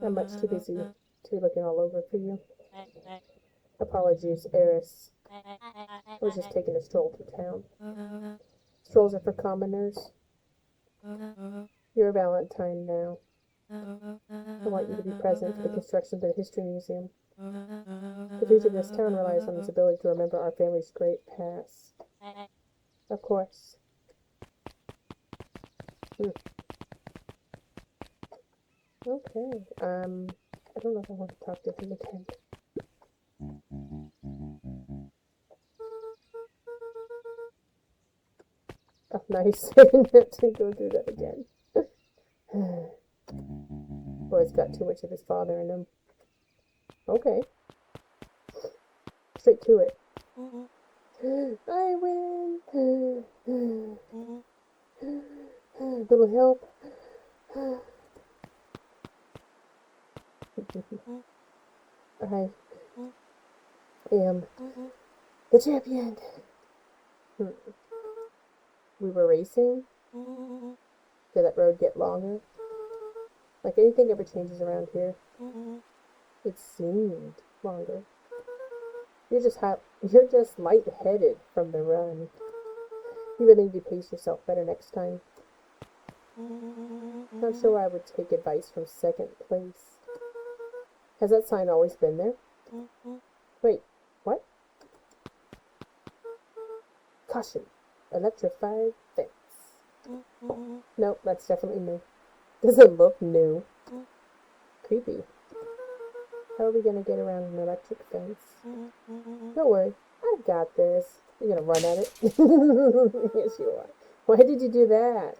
I'm much too busy to be looking all over for you. Apologies, heiress. I was just taking a stroll through town. Strolls are for commoners. You're a Valentine now. I want you to be present for the construction of the History Museum. The future of this town relies on its ability to remember our family's great past. Of course. Okay. I don't know if I want to talk to him again. Nice. I didn't have to go through that again. Boy's got too much of his father in him. Okay. Straight to it. I win! Little help. I am the champion. We were racing. Did that road get longer? Like anything ever changes around here? It seemed longer. You're just lightheaded from the run. You really need to pace yourself better next time. Not sure I would take advice from second place. Has that sign always been there? Wait, what? Caution. Electrified fence. Nope, that's definitely new. Does it look new? Creepy. How are we gonna get around an electric fence? Don't worry, I've got this. You're gonna run at it? Yes, you are. Why did you do that?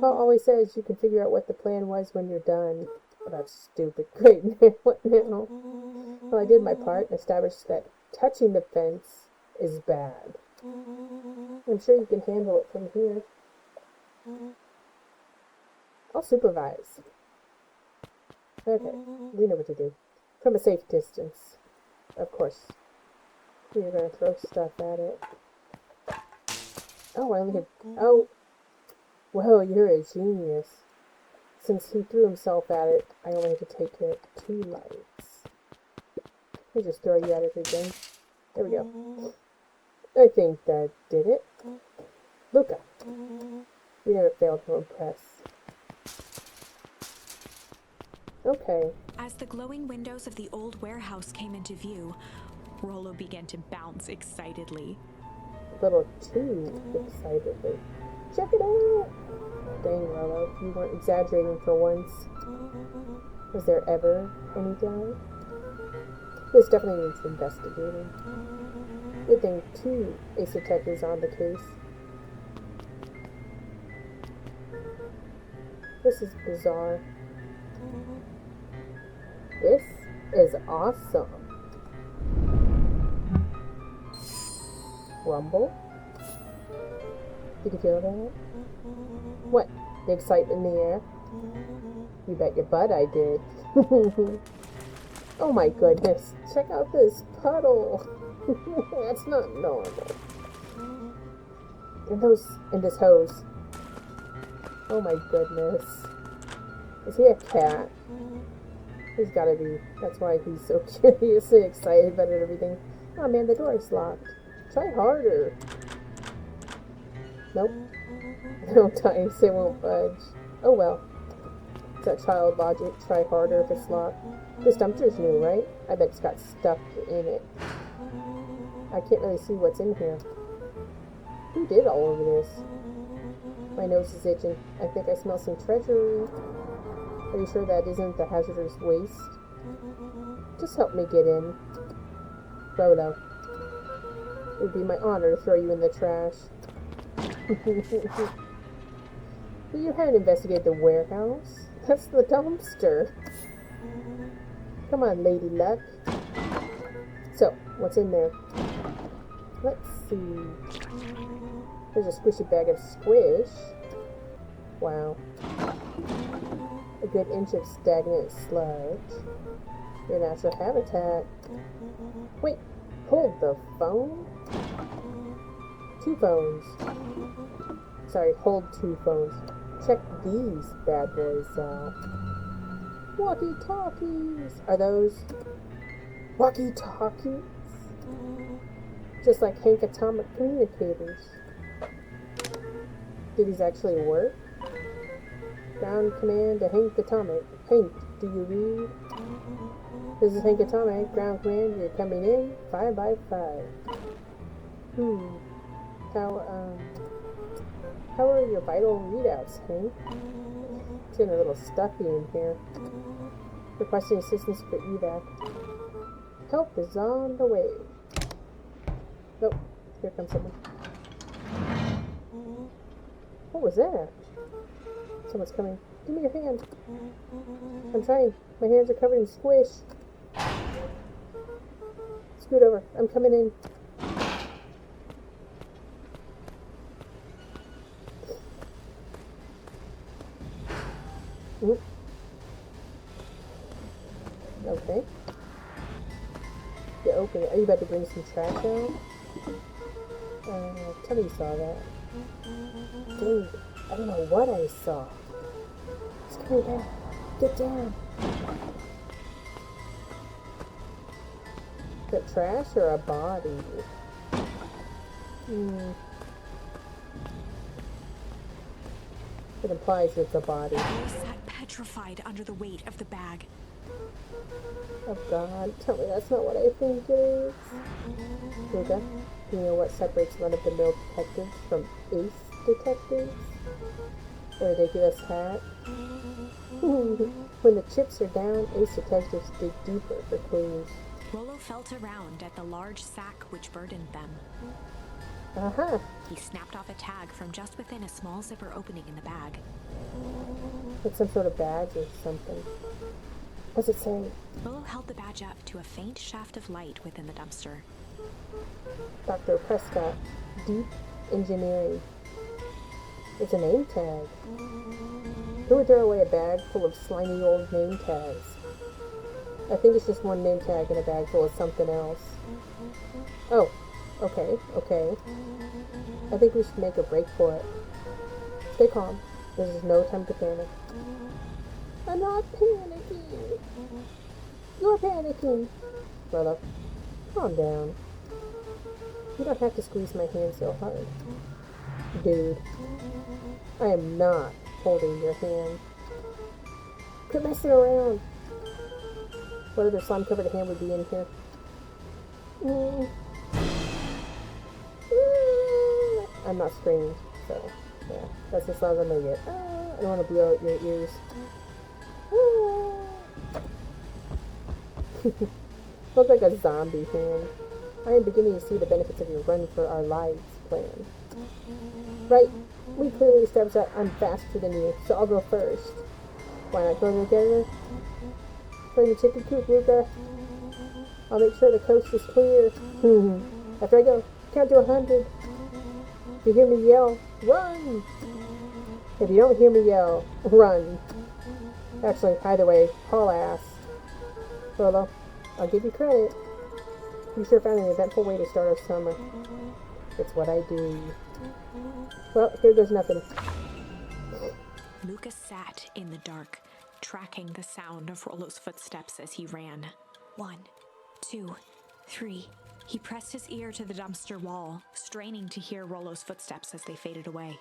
Paul always says you can figure out what the plan was when you're done. Oh, that's stupid. Great. What now? Well, I did my part and established that touching the fence is bad. I'm sure you can handle it from here. I'll supervise. Okay, we know what to do. From a safe distance. Of course. You're gonna throw stuff at it. Oh, I only had... Oh! Whoa, you're a genius. Since he threw himself at it, I only had to take care of 2 lights. Let me just throw you at it again. There we go. I think that did it. Luca. You never failed to impress. Okay. As the glowing windows of the old warehouse came into view, Rollo began to bounce excitedly. A little too excitedly. Check it out! Dang, Rollo, you weren't exaggerating for once. Was there ever any doubt? This definitely needs investigating. Good thing 2 ace detectives on the case. This is bizarre. This is awesome. Rumble? Did you feel that? What? The excitement in the air? You bet your butt I did. Oh my goodness. Check out this puddle. That's not normal. And this hose. Oh my goodness. Is he a cat? He's gotta be. That's why he's so curious and excited about everything. Oh man, the door is locked. Try harder. Nope. No dice, it won't budge. Oh well. It's that child logic. Try harder if it's locked. This dumpster's new, right? I bet it's got stuff in it. I can't really see what's in here. Who did all of this? My nose is itching. I think I smell some treasure. Are you sure that isn't the hazardous waste? Just help me get in. Rolo. It would be my honor to throw you in the trash. But you haven't investigated the warehouse. That's the dumpster. Come on, Lady Luck. So, what's in there? Let's see. There's a squishy bag of squish. Wow. A good inch of stagnant sludge. Your natural habitat. Wait, hold the phone? 2 phones. Sorry, hold 2 phones. Check these bad boys out. Walkie-talkies! Are those walkie-talkies? Just like Hank Atomic communicators. Do these actually work? Ground command to Hank Atomic. Hank, do you read? This is Hank Atomic. Ground command, you're coming in. 5 by 5. How are your vital readouts, Hank? It's getting a little stuffy in here. Requesting assistance for evac. Help is on the way. Nope. Here comes someone. What was that? Someone's coming. Give me your hand. I'm trying. My hands are covered in squish. Scoot over. I'm coming in. Okay. You open it. Are you about to bring some trash out? Tell me you saw that. Dude, I don't know what I saw. It's coming back. Get down. Is that trash or a body? It implies it's a body. He sat petrified under the weight of the bag. Oh God, tell me that's not what I think it is. Luca, do you know what separates run-of-the-mill detectives from ace detectives? A ridiculous hat? When the chips are down, ace detectives dig deeper for clues. Rollo felt around at the large sack which burdened them. Aha! He snapped off a tag from just within a small zipper opening in the bag. It's some sort of badge or something. What's it say? Rollo held the badge up to a faint shaft of light within the dumpster. Dr. Prescott, Deep Engineering. It's a name tag. Who would throw away a bag full of slimy old name tags? I think it's just one name tag in a bag full of something else. Oh, okay. I think we should make a break for it. Stay calm. This is no time to panic. I'm not panicking. You're panicking. Brother, calm down. You don't have to squeeze my hand so hard. Dude, I am not holding your hand. Quit messing around. What other slime-covered hand would be in here? I'm not screaming, so yeah, that's as loud as I'm gonna get. I don't want to blow out your ears. Look like a zombie hand. I am beginning to see the benefits of your run for our lives plan. Right, we clearly established that I'm faster than you, so I'll go first. Why not go together? Play the chicken coop, Luca. I'll make sure the coast is clear. After I go, count to 100. If you hear me yell, run! If you don't hear me yell, run. Actually, either way, haul ass. Rolo, I'll give you credit. You sure found an eventful way to start our summer. It's what I do. Well, here goes nothing. Lucas sat in the dark, tracking the sound of Rollo's footsteps as he ran. 1, 2, 3. He pressed his ear to the dumpster wall, straining to hear Rollo's footsteps as they faded away.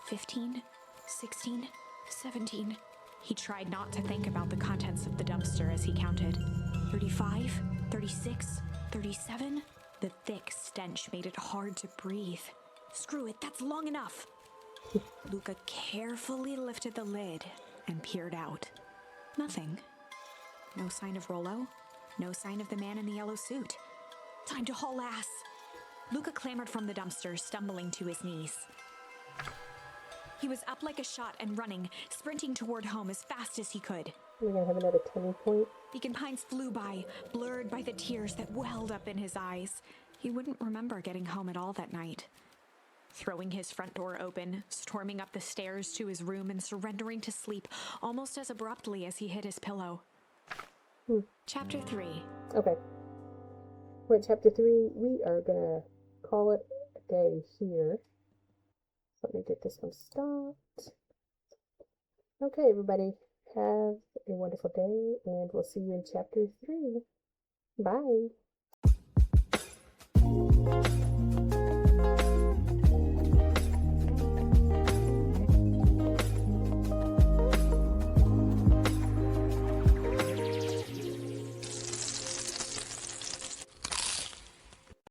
15, 16, 17. He tried not to think about the contents of the dumpster as he counted. 35, 36, 37. The thick stench made it hard to breathe. Screw it, that's long enough. Luca carefully lifted the lid and peered out. Nothing. No sign of Rollo. No sign of the man in the yellow suit. Time to haul ass. Luca clambered from the dumpster, stumbling to his knees. He was up like a shot and running, sprinting toward home as fast as he could. We're gonna have another turning point. Beacon Pines flew by, blurred by the tears that welled up in his eyes. He wouldn't remember getting home at all that night. Throwing his front door open, storming up the stairs to his room and surrendering to sleep almost as abruptly as he hit his pillow. Chapter 3. Okay. We're at chapter 3. We are gonna call it a day here. So let me get this one stopped. Okay, everybody. Have a wonderful day, and we'll see you in chapter 3. Bye.